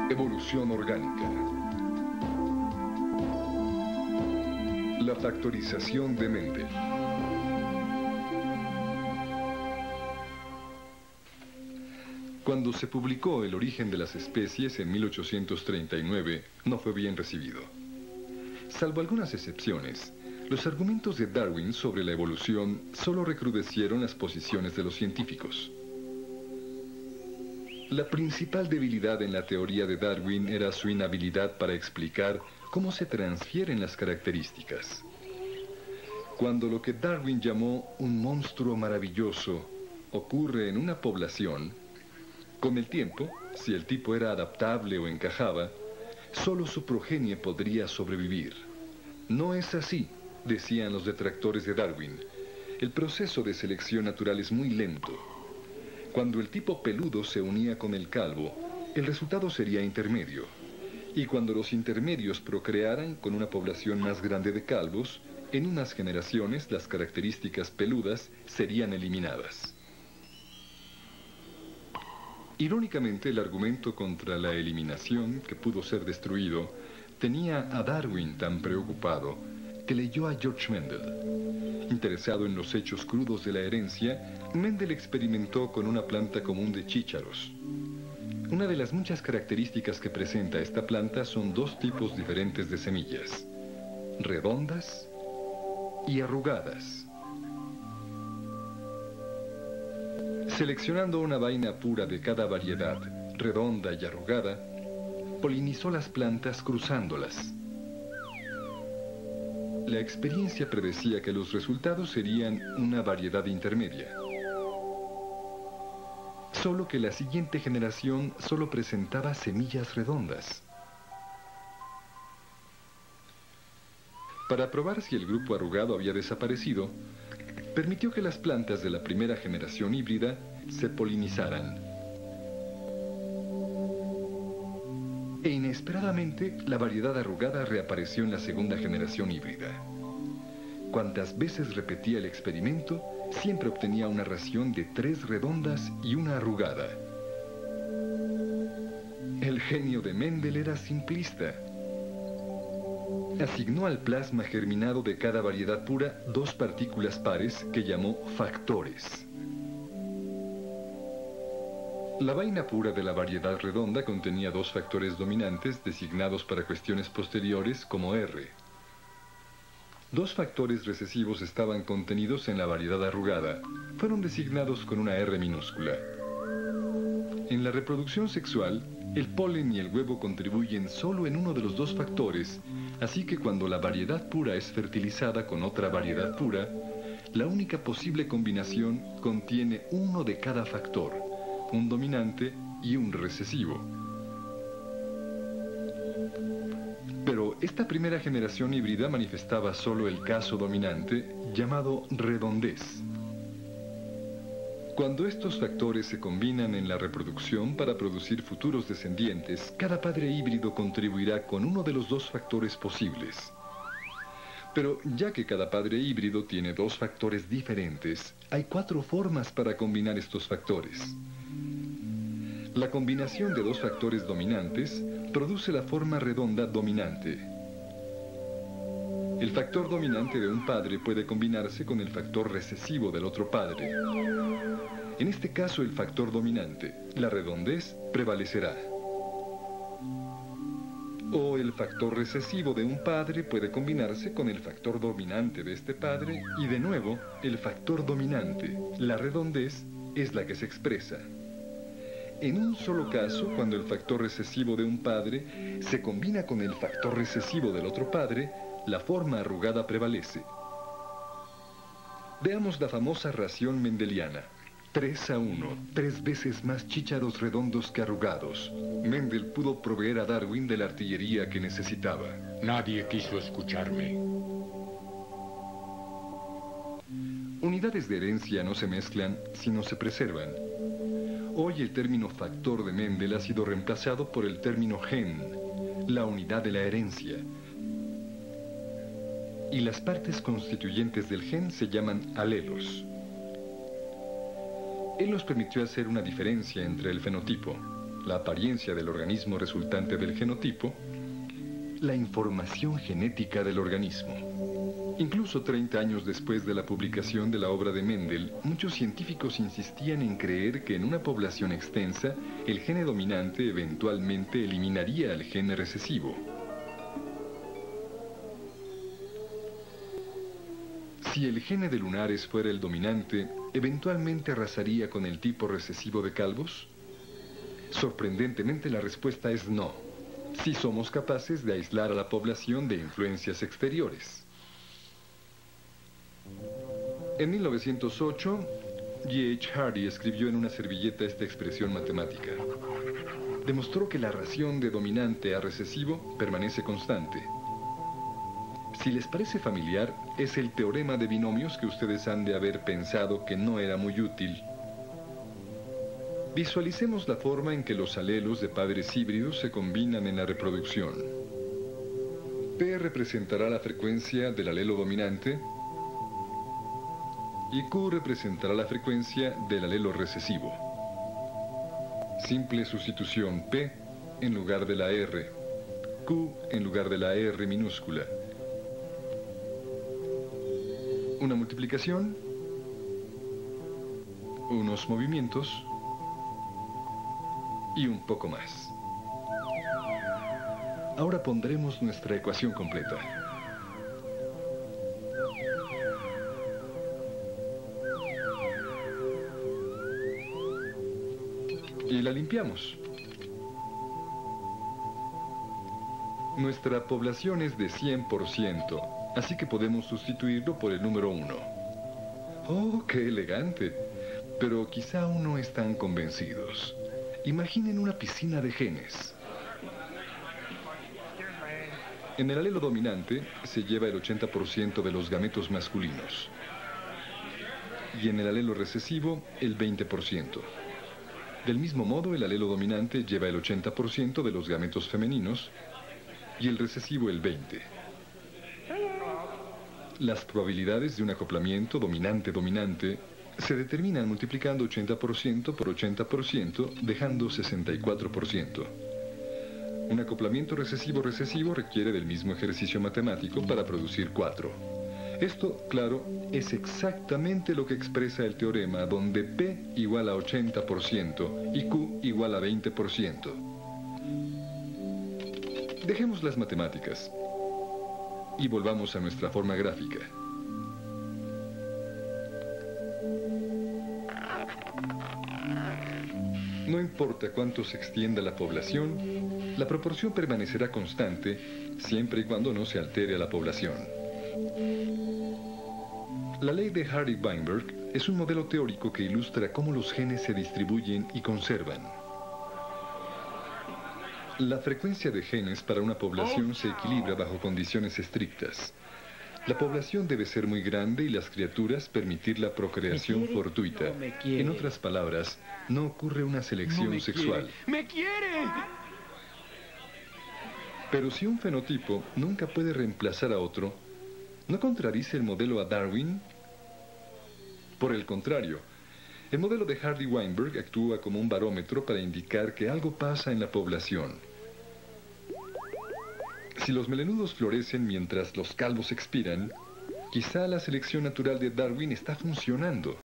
Evolución orgánica. La factorización de Mendel. Cuando se publicó El origen de las especies en 1839, no fue bien recibido. Salvo algunas excepciones, los argumentos de Darwin sobre la evolución solo recrudecieron las posiciones de los científicos. La principal debilidad en la teoría de Darwin era su inhabilidad para explicar cómo se transfieren las características. Cuando lo que Darwin llamó un monstruo maravilloso ocurre en una población, con el tiempo, si el tipo era adaptable o encajaba, solo su progenie podría sobrevivir. No es así, decían los detractores de Darwin. El proceso de selección natural es muy lento. Cuando el tipo peludo se unía con el calvo, el resultado sería intermedio. Y cuando los intermedios procrearan con una población más grande de calvos, en unas generaciones las características peludas serían eliminadas. Irónicamente, el argumento contra la eliminación, que pudo ser destruido, tenía a Darwin tan preocupado que leyó a George Mendel. Interesado en los hechos crudos de la herencia, Mendel experimentó con una planta común de chícharos. Una de las muchas características que presenta esta planta son dos tipos diferentes de semillas: redondas y arrugadas. Seleccionando una vaina pura de cada variedad, redonda y arrugada, polinizó las plantas cruzándolas. La experiencia predecía que los resultados serían una variedad intermedia. Solo que la siguiente generación solo presentaba semillas redondas. Para probar si el grupo arrugado había desaparecido, permitió que las plantas de la primera generación híbrida se polinizaran. E inesperadamente, la variedad arrugada reapareció en la segunda generación híbrida. Cuantas veces repetía el experimento, siempre obtenía una ración de 3 redondas y una arrugada. El genio de Mendel era simplista. Asignó al plasma germinado de cada variedad pura 2 partículas pares que llamó factores. La vaina pura de la variedad redonda contenía 2 factores dominantes designados para cuestiones posteriores como R. 2 factores recesivos estaban contenidos en la variedad arrugada. Fueron designados con una R minúscula. En la reproducción sexual, el polen y el huevo contribuyen solo en uno de los 2 factores, así que cuando la variedad pura es fertilizada con otra variedad pura, la única posible combinación contiene uno de cada factor, un dominante y un recesivo. Pero esta primera generación híbrida manifestaba solo el caso dominante, llamado redondez. Cuando estos factores se combinan en la reproducción para producir futuros descendientes, cada padre híbrido contribuirá con uno de los 2 factores posibles. Pero ya que cada padre híbrido tiene 2 factores diferentes, hay 4 formas para combinar estos factores. La combinación de 2 factores dominantes produce la forma redonda dominante. El factor dominante de un padre puede combinarse con el factor recesivo del otro padre. En este caso, el factor dominante, la redondez, prevalecerá. O el factor recesivo de un padre puede combinarse con el factor dominante de este padre y, de nuevo, el factor dominante, la redondez, es la que se expresa. En un solo caso, cuando el factor recesivo de un padre se combina con el factor recesivo del otro padre, la forma arrugada prevalece. Veamos la famosa ración mendeliana. 3:1, 3 veces más chícharos redondos que arrugados. Mendel pudo proveer a Darwin de la artillería que necesitaba. Nadie quiso escucharme. Unidades de herencia no se mezclan, sino se preservan. Hoy el término factor de Mendel ha sido reemplazado por el término gen, la unidad de la herencia. Y las partes constituyentes del gen se llaman alelos. Él nos permitió hacer una diferencia entre el fenotipo. la apariencia del organismo resultante del genotipo, la información genética del organismo. Incluso 30 años después de la publicación de la obra de Mendel, muchos científicos insistían en creer que en una población extensa, el gene dominante eventualmente eliminaría al gene recesivo. Si el gene de lunares fuera el dominante, ¿eventualmente arrasaría con el tipo recesivo de calvos? Sorprendentemente, la respuesta es no, si somos capaces de aislar a la población de influencias exteriores. En 1908, G.H. Hardy escribió en una servilleta esta expresión matemática. Demostró que la ración de dominante a recesivo permanece constante. Si les parece familiar, es el teorema de binomios que ustedes han de haber pensado que no era muy útil. Visualicemos la forma en que los alelos de padres híbridos se combinan en la reproducción. P representará la frecuencia del alelo dominante y Q representará la frecuencia del alelo recesivo. Simple sustitución: P en lugar de la R, Q en lugar de la R minúscula. Una multiplicación, unos movimientos y un poco más. Ahora pondremos nuestra ecuación completa. Y la limpiamos. Nuestra población es de 100%, así que podemos sustituirlo por el número 1. ¡Oh, qué elegante! Pero quizá aún no están convencidos. Imaginen una piscina de genes. En el alelo dominante se lleva el 80% de los gametos masculinos. Y en el alelo recesivo, el 20%. Del mismo modo, el alelo dominante lleva el 80% de los gametos femeninos y el recesivo el 20%. Las probabilidades de un acoplamiento dominante-dominante se determinan multiplicando 80% por 80%, dejando 64%. Un acoplamiento recesivo-recesivo requiere del mismo ejercicio matemático para producir 4. Esto, claro, es exactamente lo que expresa el teorema, donde P igual a 80% y Q igual a 20%. Dejemos las matemáticas y volvamos a nuestra forma gráfica. No importa cuánto se extienda la población, la proporción permanecerá constante siempre y cuando no se altere a la población. La ley de Hardy-Weinberg es un modelo teórico que ilustra cómo los genes se distribuyen y conservan. La frecuencia de genes para una población se equilibra bajo condiciones estrictas. La población debe ser muy grande y las criaturas permitir la procreación fortuita. En otras palabras, no ocurre una selección sexual. ¡Me quiere! Pero si un fenotipo nunca puede reemplazar a otro, ¿no contradice el modelo a Darwin? Por el contrario, el modelo de Hardy-Weinberg actúa como un barómetro para indicar que algo pasa en la población. Si los melenudos florecen mientras los calvos expiran, quizá la selección natural de Darwin está funcionando.